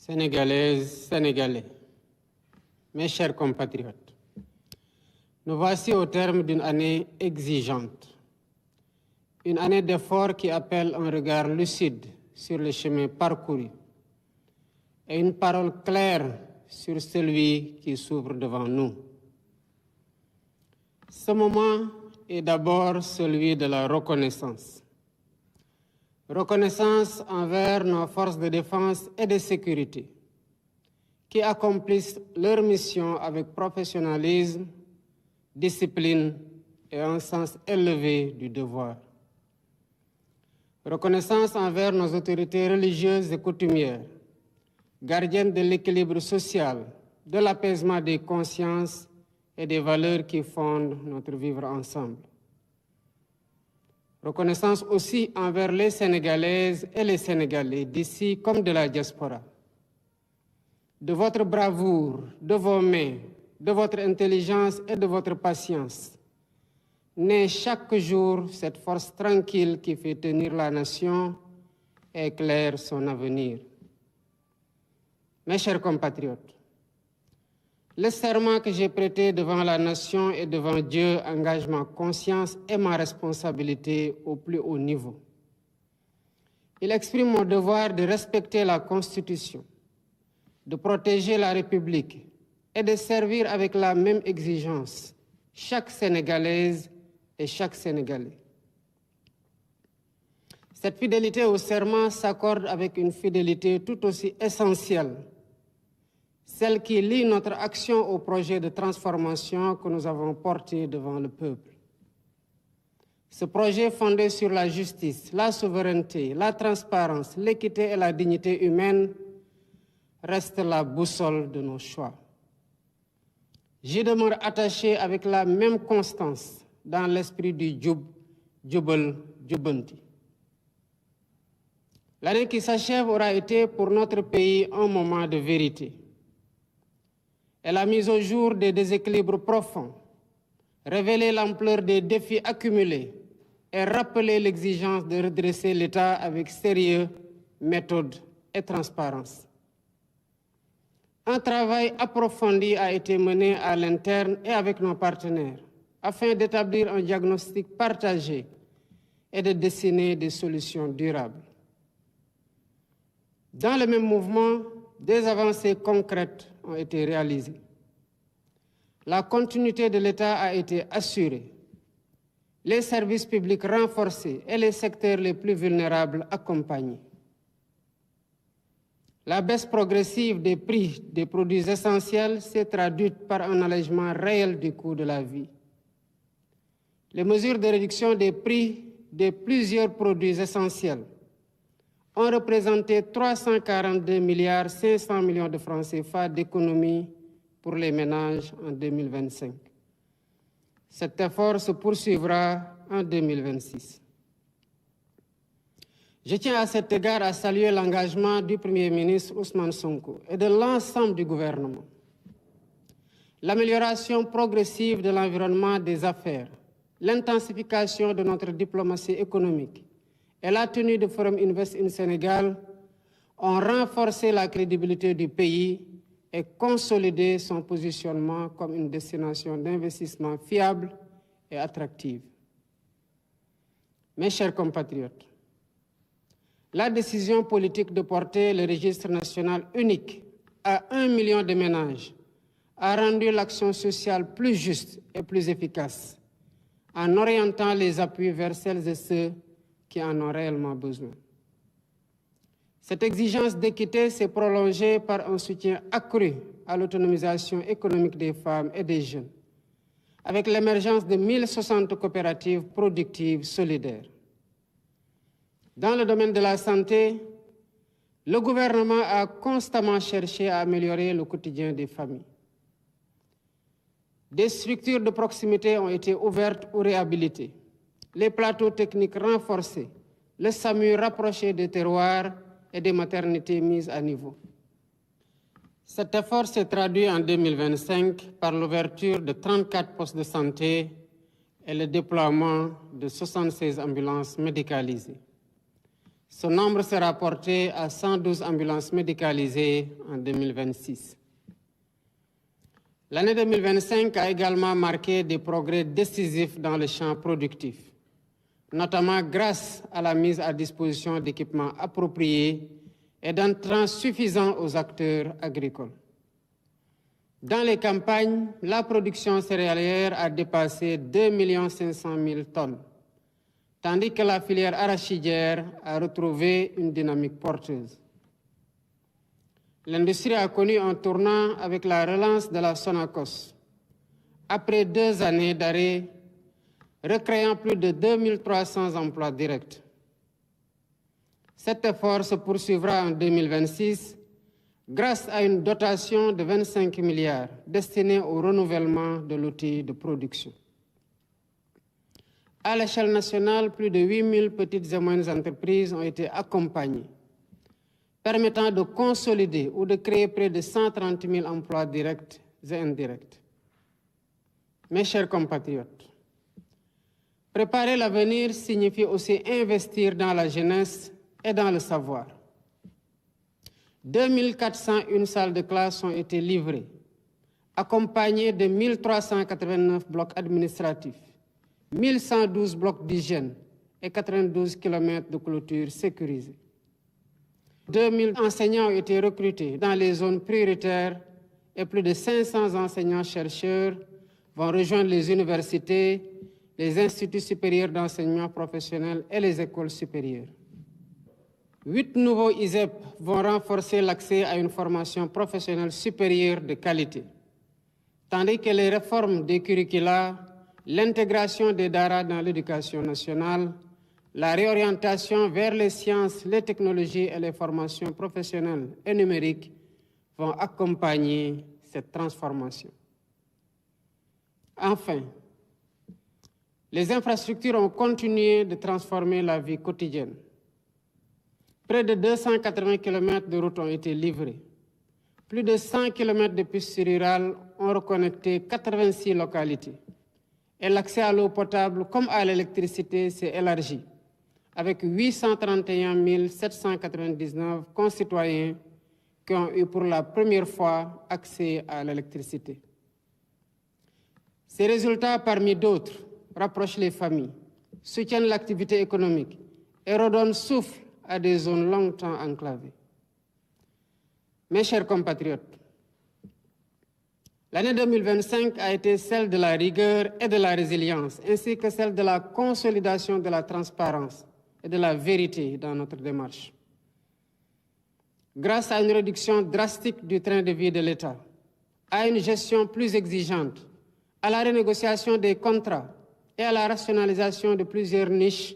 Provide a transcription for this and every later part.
Sénégalaises, Sénégalais, mes chers compatriotes, nous voici au terme d'une année exigeante, une année d'efforts qui appelle un regard lucide sur le chemin parcouru et une parole claire sur celui qui s'ouvre devant nous. Ce moment est d'abord celui de la reconnaissance. Reconnaissance envers nos forces de défense et de sécurité qui accomplissent leur mission avec professionnalisme, discipline et un sens élevé du devoir. Reconnaissance envers nos autorités religieuses et coutumières, gardiennes de l'équilibre social, de l'apaisement des consciences et des valeurs qui fondent notre vivre ensemble. Reconnaissance aussi envers les Sénégalaises et les Sénégalais d'ici comme de la diaspora. De votre bravoure, de vos mains, de votre intelligence et de votre patience, naît chaque jour cette force tranquille qui fait tenir la nation et éclaire son avenir. Mes chers compatriotes, le serment que j'ai prêté devant la nation et devant Dieu engage ma conscience et ma responsabilité au plus haut niveau. Il exprime mon devoir de respecter la Constitution, de protéger la République et de servir avec la même exigence chaque Sénégalaise et chaque Sénégalais. Cette fidélité au serment s'accorde avec une fidélité tout aussi essentielle, celle qui lie notre action au projet de transformation que nous avons porté devant le peuple. Ce projet fondé sur la justice, la souveraineté, la transparence, l'équité et la dignité humaine reste la boussole de nos choix. J'y demeure attaché avec la même constance dans l'esprit du Djoub, Djoubal, Djoubanti. L'année qui s'achève aura été pour notre pays un moment de vérité. Elle a mis au jour des déséquilibres profonds, révélé l'ampleur des défis accumulés et rappelé l'exigence de redresser l'État avec sérieux, méthode et transparence. Un travail approfondi a été mené à l'interne et avec nos partenaires afin d'établir un diagnostic partagé et de dessiner des solutions durables. Dans le même mouvement, des avancées concrètes ont été réalisées. La continuité de l'État a été assurée, les services publics renforcés et les secteurs les plus vulnérables accompagnés. La baisse progressive des prix des produits essentiels s'est traduite par un allègement réel du coût de la vie. Les mesures de réduction des prix de plusieurs produits essentiels ont représenté 342,5 milliards de francs CFA d'économies pour les ménages en 2025. Cet effort se poursuivra en 2026. Je tiens à cet égard à saluer l'engagement du Premier ministre Ousmane Sonko et de l'ensemble du gouvernement. L'amélioration progressive de l'environnement des affaires, l'intensification de notre diplomatie économique et la tenue du Forum Invest in Sénégal ont renforcé la crédibilité du pays et consolidé son positionnement comme une destination d'investissement fiable et attractive. Mes chers compatriotes, la décision politique de porter le registre national unique à 1 million de ménages a rendu l'action sociale plus juste et plus efficace en orientant les appuis vers celles et ceux qui en ont réellement besoin. Cette exigence d'équité s'est prolongée par un soutien accru à l'autonomisation économique des femmes et des jeunes, avec l'émergence de 1060 coopératives productives solidaires. Dans le domaine de la santé, le gouvernement a constamment cherché à améliorer le quotidien des familles. Des structures de proximité ont été ouvertes ou réhabilitées, les plateaux techniques renforcés, le SAMU rapproché des terroirs et des maternités mises à niveau. Cet effort s'est traduit en 2025 par l'ouverture de 34 postes de santé et le déploiement de 76 ambulances médicalisées. Ce nombre sera porté à 112 ambulances médicalisées en 2026. L'année 2025 a également marqué des progrès décisifs dans le champ productif, notamment grâce à la mise à disposition d'équipements appropriés et d'intrants suffisants aux acteurs agricoles. Dans les campagnes, la production céréalière a dépassé 2 500 000 tonnes, tandis que la filière arachidière a retrouvé une dynamique porteuse. L'industrie a connu un tournant avec la relance de la Sonacos, après 2 années d'arrêt, recréant plus de 2300 emplois directs. Cet effort se poursuivra en 2026 grâce à une dotation de 25 milliards destinée au renouvellement de l'outil de production. À l'échelle nationale, plus de 8000 petites et moyennes entreprises ont été accompagnées, permettant de consolider ou de créer près de 130 000 emplois directs et indirects. Mes chers compatriotes, préparer l'avenir signifie aussi investir dans la jeunesse et dans le savoir. 2401 salles de classe ont été livrées, accompagnées de 1389 blocs administratifs, 1112 blocs d'hygiène et 92 km de clôture sécurisés. 2000 enseignants ont été recrutés dans les zones prioritaires et plus de 500 enseignants-chercheurs vont rejoindre les universités, les instituts supérieurs d'enseignement professionnel et les écoles supérieures. 8 nouveaux ISEP vont renforcer l'accès à une formation professionnelle supérieure de qualité, tandis que les réformes des curricula, l'intégration des DARA dans l'éducation nationale, la réorientation vers les sciences, les technologies et les formations professionnelles et numériques vont accompagner cette transformation. Enfin, les infrastructures ont continué de transformer la vie quotidienne. Près de 280 km de routes ont été livrés. Plus de 100 km de pistes rurales ont reconnecté 86 localités. Et l'accès à l'eau potable comme à l'électricité s'est élargi, avec 831 799 concitoyens qui ont eu pour la première fois accès à l'électricité. Ces résultats, parmi d'autres, rapprochent les familles, soutiennent l'activité économique et redonnent souffle à des zones longtemps enclavées. Mes chers compatriotes, l'année 2025 a été celle de la rigueur et de la résilience, ainsi que celle de la consolidation de la transparence et de la vérité dans notre démarche. Grâce à une réduction drastique du train de vie de l'État, à une gestion plus exigeante, à la renégociation des contrats et à la rationalisation de plusieurs niches,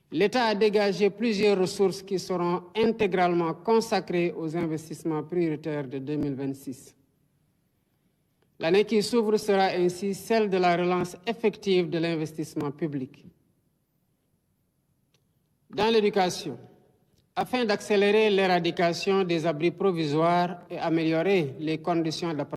l'État a dégagé plusieurs ressources qui seront intégralement consacrées aux investissements prioritaires de 2026. L'année qui s'ouvre sera ainsi celle de la relance effective de l'investissement public. Dans l'éducation, afin d'accélérer l'éradication des abris provisoires et améliorer les conditions d'apprentissage,